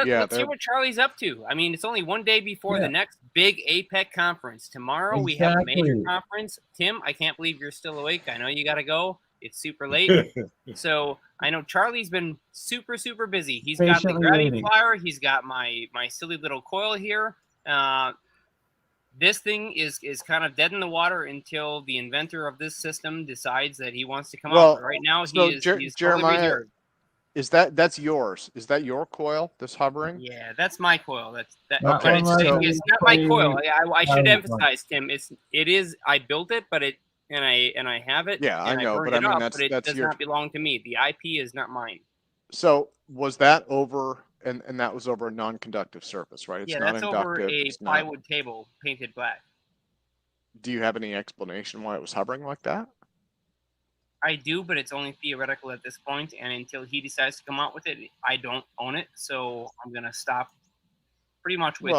let's see what Charlie's up to. I mean, it's only one day before the next big APEC conference. Tomorrow we have a major conference. Tim, I can't believe you're still awake. I know you got to go. It's super late. So I know Charlie's been super, super busy. He's got the gravity flyer. He's got my silly little coil here. This thing is kind of dead in the water until the inventor of this system decides that he wants to come out. Right now, he's Jeremiah, totally reserved. That's yours? Is that your coil? This hovering? Yeah, that's my coil. Okay. But it's not my coil. I should emphasize, Tim. It is. I built it, but I have it. Yeah, I know, but I mean but it does not belong to me. The IP is not mine. So was that over? And that was over a non-conductive surface, right? It's not that's inductive, over a plywood table painted black. Do you have any explanation why it was hovering like that? I do, but it's only theoretical at this point, and until he decides to come out with it, I don't own it, so I'm gonna stop. Pretty much with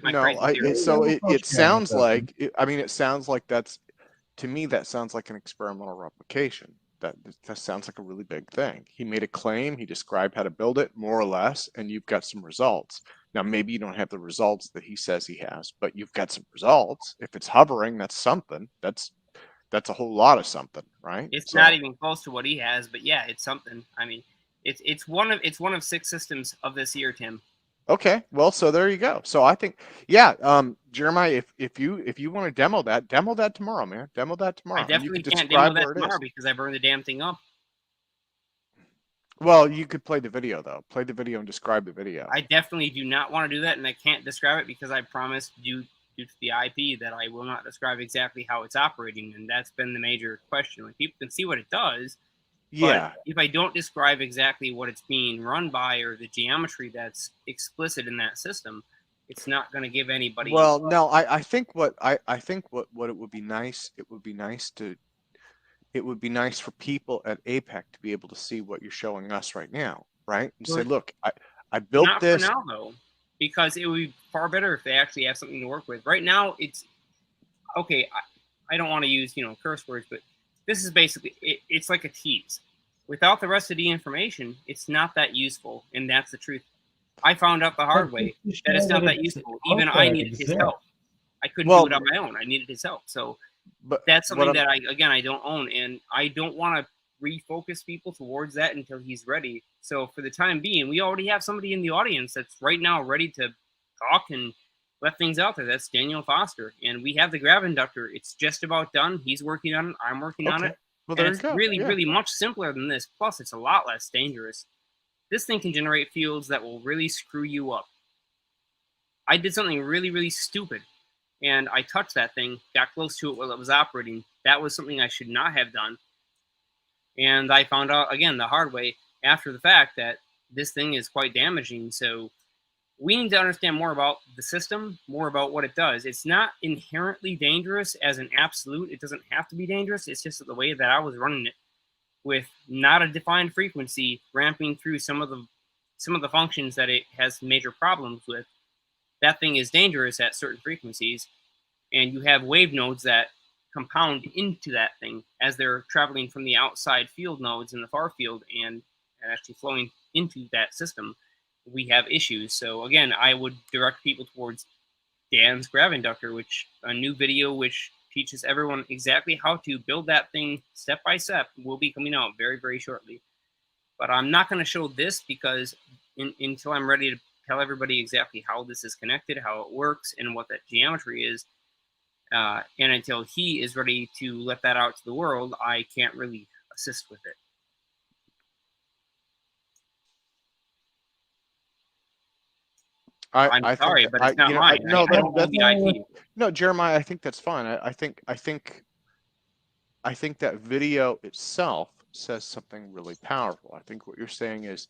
my crazy theory. So it sounds like it sounds like that's, to me, that sounds like an experimental replication. That sounds like a really big thing. He made a claim, he described how to build it, more or less, and you've got some results. Now, maybe you don't have the results that he says he has, but you've got some results. If it's hovering, that's something. That's a whole lot of something, right? It's not even close to what he has, but yeah, it's something. I mean, it's one of 6 systems of this year, Tim. Okay, well, so there you go. So I think, Jeremiah, if you want to demo that tomorrow, man. Demo that tomorrow. I definitely can't demo that tomorrow because I burned the damn thing up. Well, you could play the video, though. Play the video and describe the video. I definitely do not want to do that, and I can't describe it because I promised due to the IP that I will not describe exactly how it's operating, and that's been the major question. Like, people can see what it does. Yeah. But if I don't describe exactly what it's being run by or the geometry that's explicit in that system, it's not going to give anybody. Well, no, I think what it would be nice. It would be nice for people at APEC to be able to see what you're showing us right now, right? And say, look, I built this. Not for now, though, because it would be far better if they actually have something to work with. Right now, it's okay. I don't want to use curse words, but this is basically it's like a tease. Without the rest of the information, it's not that useful, and that's the truth. I found out the hard way that it's not that useful. Even I needed his help. I couldn't do it on my own. I needed his help. So that's something that I don't own, and I don't want to refocus people towards that until he's ready. So for the time being, we already have somebody in the audience that's right now ready to talk and let things out there. That's Daniel Foster, and we have the grav inductor. It's just about done. He's working on it. I'm working on it. Well, and it's really much simpler than this. Plus, it's a lot less dangerous. This thing can generate fields that will really screw you up. I did something really, really stupid, and I touched that thing, got close to it while it was operating. That was something I should not have done. And I found out, again, the hard way after the fact that this thing is quite damaging. So we need to understand more about the system, more about what it does. It's not inherently dangerous as an absolute. It doesn't have to be dangerous. It's just the way that I was running it, with not a defined frequency, ramping through some of the functions that it has major problems with. That thing is dangerous at certain frequencies, and you have wave nodes that compound into that thing as they're traveling from the outside field nodes in the far field and actually flowing into that system. We have issues. So again, I would direct people towards Dan's grav inductor, which a new video which teaches everyone exactly how to build that thing step by step will be coming out very, very shortly. But I'm not going to show this because until I'm ready to tell everybody exactly how this is connected, how it works, and what that geometry is, and until he is ready to let that out to the world, I can't really assist with it. I'm sorry, but it's not mine. No, Jeremiah, I think that's fine. I think that video itself says something really powerful. I think what you're saying is,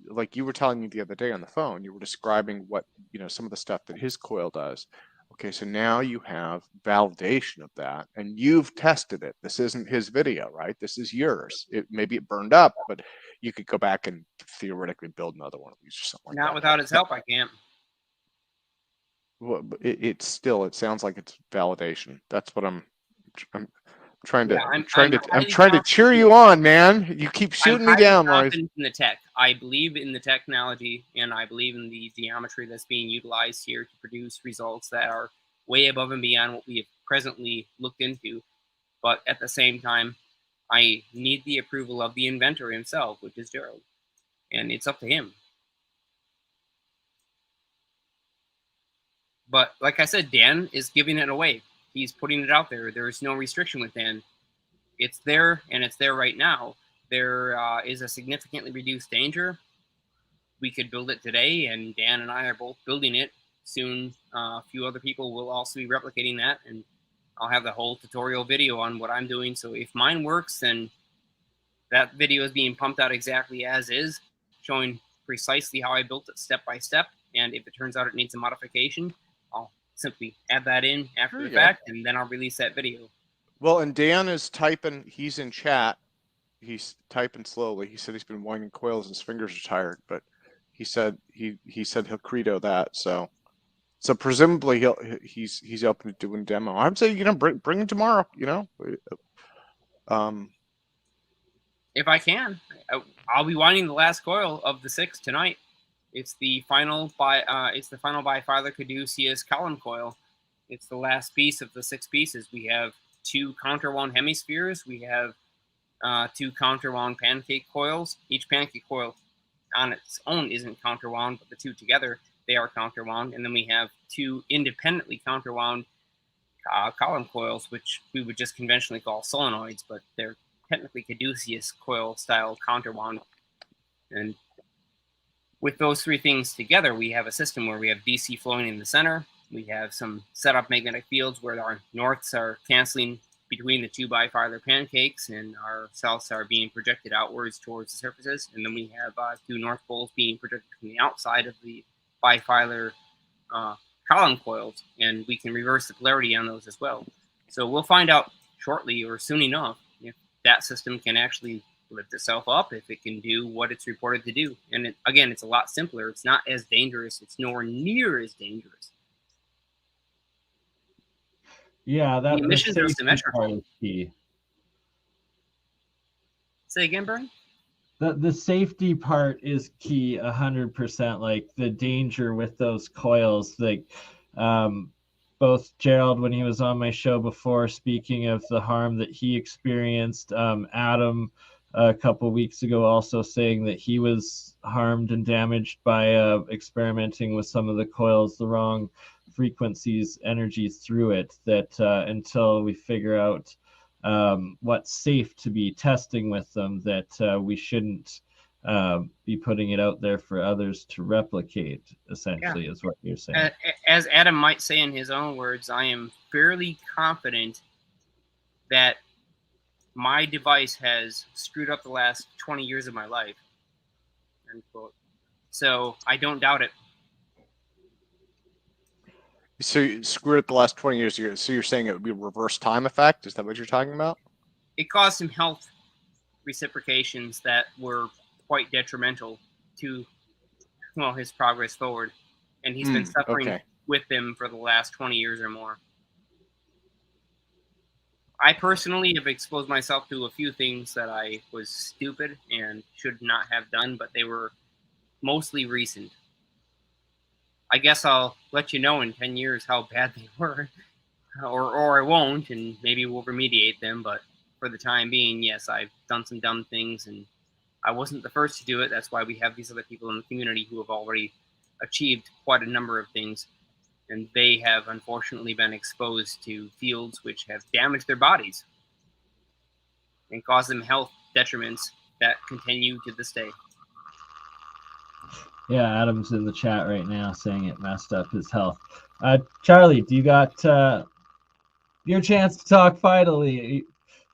like you were telling me the other day on the phone, you were describing what, some of the stuff that his coil does. Okay, so now you have validation of that, and you've tested it. This isn't his video, right? This is yours. Maybe it burned up, but you could go back and theoretically build another one of these or something like that. Not without his help, I can't. Well, it sounds like it's validation. That's what I'm Yeah, I'm highly trying to confident cheer in the you tech. on, man. You keep I'm shooting me highly down, Maurice. confident in the tech. I believe in the technology, and I believe in the geometry that's being utilized here to produce results that are way above and beyond what we have presently looked into. But at the same time, I need the approval of the inventor himself, which is Gerald, and it's up to him. But like I said, Dan is giving it away. He's putting it out there. There is no restriction with Dan. It's there, and it's there right now. There is a significantly reduced danger. We could build it today, and Dan and I are both building it. Soon, a few other people will also be replicating that, and I'll have the whole tutorial video on what I'm doing. So if mine works, then that video is being pumped out exactly as is, showing precisely how I built it step by step. And if it turns out it needs a modification, I'll simply add that in after There the you go. fact, and then I'll release that video. Well, and Dan is typing. He's in chat. He's typing slowly. He said he's been winding coils. His fingers are tired, but he said he'll credo that. So presumably he's open to doing demo. I'm saying bring him tomorrow. Um, If I can, I'll be winding the last coil of the 6 tonight. It's the final by Father Caduceus column coil. It's the last piece of the 6 pieces. We have 2 counterwound hemispheres. We have 2 counterwound pancake coils. Each pancake coil on its own isn't counterwound, but the 2 together, they are counterwound. And then we have 2 independently counterwound column coils, which we would just conventionally call solenoids, but they're technically Caduceus coil style counterwound. And with those 3 things together, we have a system where we have DC flowing in the center. We have some setup magnetic fields where our norths are canceling between the 2 bifilar pancakes, and our souths are being projected outwards towards the surfaces. And then we have 2 north poles being projected from the outside of the bifilar column coils, and we can reverse the polarity on those as well. So we'll find out shortly or soon enough if that system can actually lift itself up, if it can do what it's reported to do. And again, it's a lot simpler. It's not as dangerous. It's nowhere near as dangerous. Yeah, The emissions are symmetrical. Part is key. Say again, Bernie? The safety part is key 100%. Like the danger with those coils, like both Gerald, when he was on my show before, speaking of the harm that he experienced, Adam a couple weeks ago also saying that he was harmed and damaged by experimenting with some of the coils, the wrong frequencies, energies through it, that until we figure out what's safe to be testing with them, that we shouldn't be putting it out there for others to replicate, essentially, is what you're saying. As Adam might say in his own words, I am fairly confident that my device has screwed up the last 20 years of my life. End quote. So I don't doubt it. So you screwed it the last 20 years. So you're saying it would be a reverse time effect? Is that what you're talking about? It caused some health reciprocations that were quite detrimental to, well, his progress forward. And he's been suffering with them for the last 20 years or more. I personally have exposed myself to a few things that I was stupid and should not have done, but they were mostly recent. I guess I'll let you know in 10 years how bad they were, or I won't, and maybe we'll remediate them. But for the time being, yes, I've done some dumb things, and I wasn't the first to do it. That's why we have these other people in the community who have already achieved quite a number of things. And they have unfortunately been exposed to fields which have damaged their bodies and caused them health detriments that continue to this day. Yeah, Adam's in the chat right now saying it messed up his health. Charlie, do you got your chance to talk finally?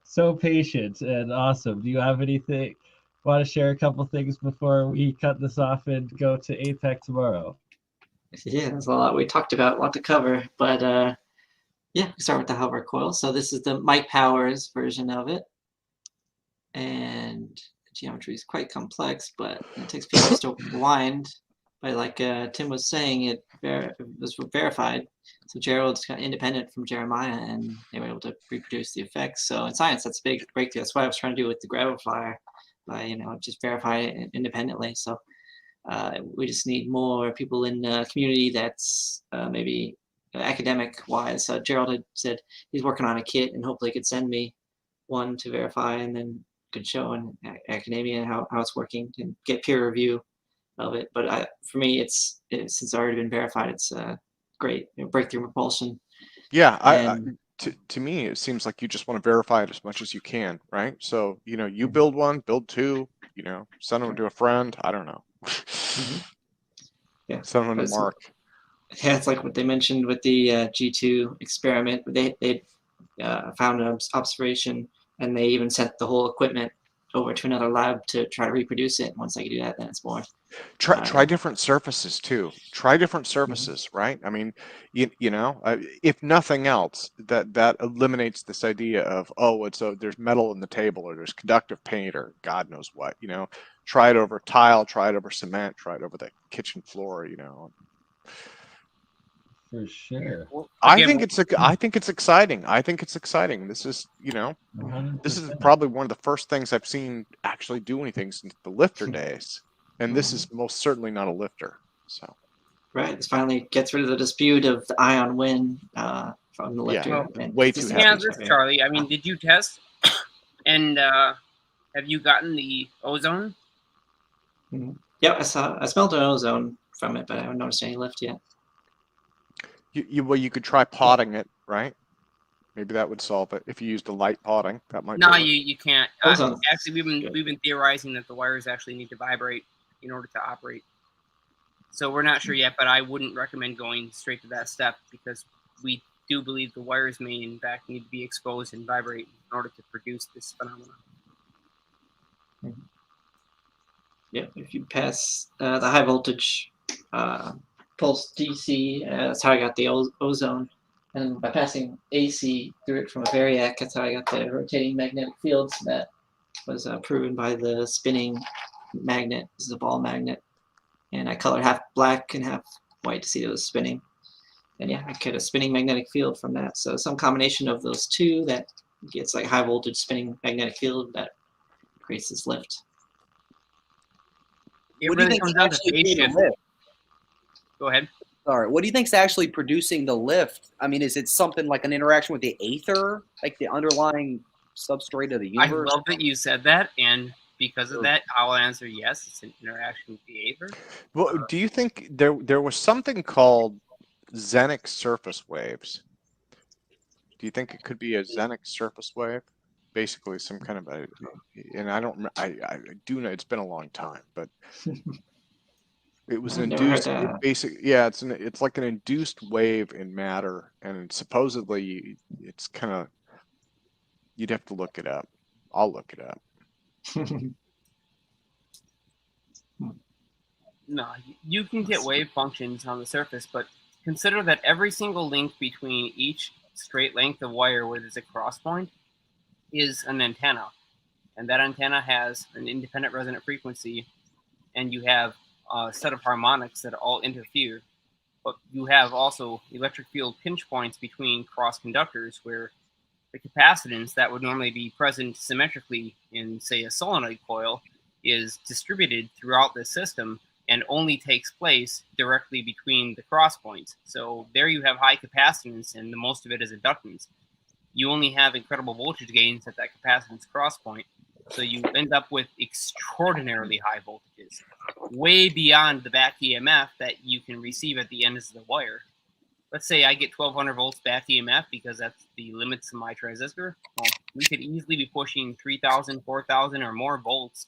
So patient and awesome. Do you have anything? Want to share a couple things before we cut this off and go to APEC tomorrow? Yeah, there's a lot we talked about, a lot to cover, but yeah, we start with the Halvar coil. So this is the Mike Powers version of it, and the geometry is quite complex, but it takes patience to wind. like Tim was saying, it was verified. So Gerald's kind of independent from Jeremiah, and they were able to reproduce the effects. So in science, that's a big breakthrough. That's what I was trying to do with the gravel flyer, by just verify it independently. So we just need more people in the community that's maybe academic-wise. Gerald had said he's working on a kit, and hopefully could send me one to verify, and then could show in academia how it's working and get peer review of it. But for me, it's since it's already been verified, it's great. Breakthrough propulsion. Yeah, And to me, it seems like you just want to verify it as much as you can, right? So, you build one, build two, send them to a friend. I don't know. Yeah, Send them to Mark. Yeah, it's like what they mentioned with the G2 experiment. They found an observation, and they even sent the whole equipment over to another lab to try to reproduce it. Once they can do that, then it's more. Try different surfaces too. Try different surfaces, right? I mean, if nothing else, that eliminates this idea of, there's metal in the table, or there's conductive paint, or God knows what. Try it over tile, try it over cement, try it over the kitchen floor. For sure. I think it's exciting. I think it's exciting. This is, this is 100%. probably one of the first things I've seen actually do anything since the lifter days. And this is most certainly not a lifter. So right, this finally gets rid of the dispute of the ion wind from the lifter. Yeah, and way this too is heavy. Yeah, this Charlie. I mean, did you test? And have you gotten the ozone? Yeah, I smelled an ozone from it, but I haven't noticed any lift yet. You could try potting it, right? Maybe that would solve it. If you used a light potting, that might No, work. you can't. Ozone. Actually, we've been theorizing that the wires actually need to vibrate in order to operate. So we're not sure yet, but I wouldn't recommend going straight to that step, because we do believe the wires may in fact need to be exposed and vibrate in order to produce this phenomenon. Yeah, if you pass the high voltage pulse DC, that's how I got the ozone. And by passing AC through it from a variac, that's how I got the rotating magnetic fields that was proven by the spinning magnet. This is a ball magnet. And I colored half black and half white to see it was spinning. And yeah, I get a spinning magnetic field from that. So some combination of those two that gets like high voltage spinning magnetic field that creates this lift. It What do you really think comes is down to actually phase doing shift. the lift? Go ahead. Sorry, what do you think is actually producing the lift? I mean, is it something like an interaction with the aether, like the underlying substrate of the I universe? love that you said that, and because of that, I'll answer yes. It's an interaction with the aether. Well, do you think there was something called xenic surface waves? Do you think it could be a xenic surface wave? Basically, some kind of and I do know it's been a long time, but it was I've an never heard induced. that. It's like an induced wave in matter, and supposedly it's kind of. You'd have to look it up. I'll look it up. No, you can get wave functions on the surface, but consider that every single link between each straight length of wire where there's a cross point is an antenna. And that antenna has an independent resonant frequency, and you have a set of harmonics that all interfere. But you have also electric field pinch points between cross conductors where the capacitance that would normally be present symmetrically in, say, a solenoid coil is distributed throughout the system and only takes place directly between the cross points. So there you have high capacitance, and the most of it is inductance. You only have incredible voltage gains at that capacitance cross point, so you end up with extraordinarily high voltages, way beyond the back EMF that you can receive at the ends of the wire. Let's say I get 1200 volts back EMF because that's the limits of my transistor. Well, we could easily be pushing 3000, 4000 or more volts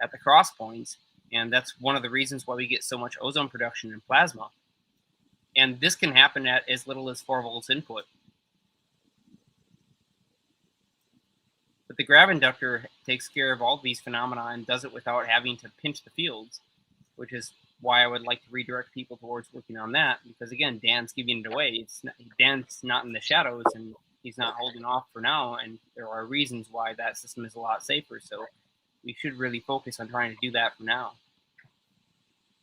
at the cross points. And that's one of the reasons why we get so much ozone production in plasma. And this can happen at as little as 4 volts input. But the grav inductor takes care of all of these phenomena and does it without having to pinch the fields, which is why I would like to redirect people towards working on that. Because again, Dan's giving it away. Dan's not in the shadows, and he's not holding off for now. And there are reasons why that system is a lot safer. So we should really focus on trying to do that for now.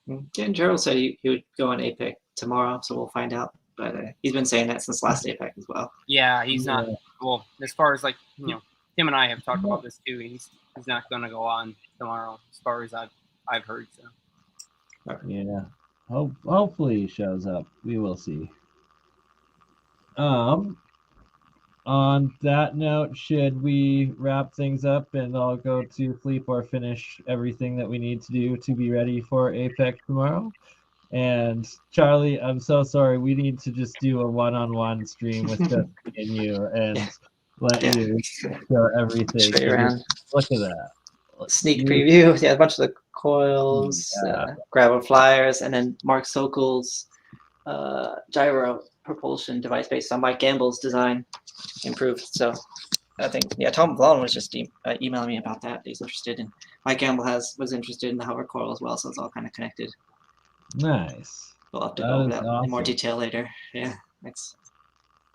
Yeah, and Gerald said he would go on APEC tomorrow, so we'll find out. But he's been saying that since last APEC as well. Yeah, he's not. Yeah. Well, as far as like Tim and I have talked about this too. He's not going to go on tomorrow, as far as I've heard. So Yeah. Hopefully he shows up. We will see. On that note, should we wrap things up and I'll go to sleep or finish everything that we need to do to be ready for APEC tomorrow? And Charlie, I'm so sorry. We need to just do a one-on-one stream with just me and you and let you show everything. Straight around. Look at that. Sneak preview. Yeah, a bunch of the coils, Yeah. gravel flyers, and then Mark Sokol's gyro propulsion device based on Mike Gamble's design improved. So I think, yeah, Tom Vaughn was just emailing me about that. He's interested in, Mike Gamble was interested in the hover coil as well, so it's all kind of connected. Nice. We'll have to That go over is that in more awesome. detail later. Yeah, thanks.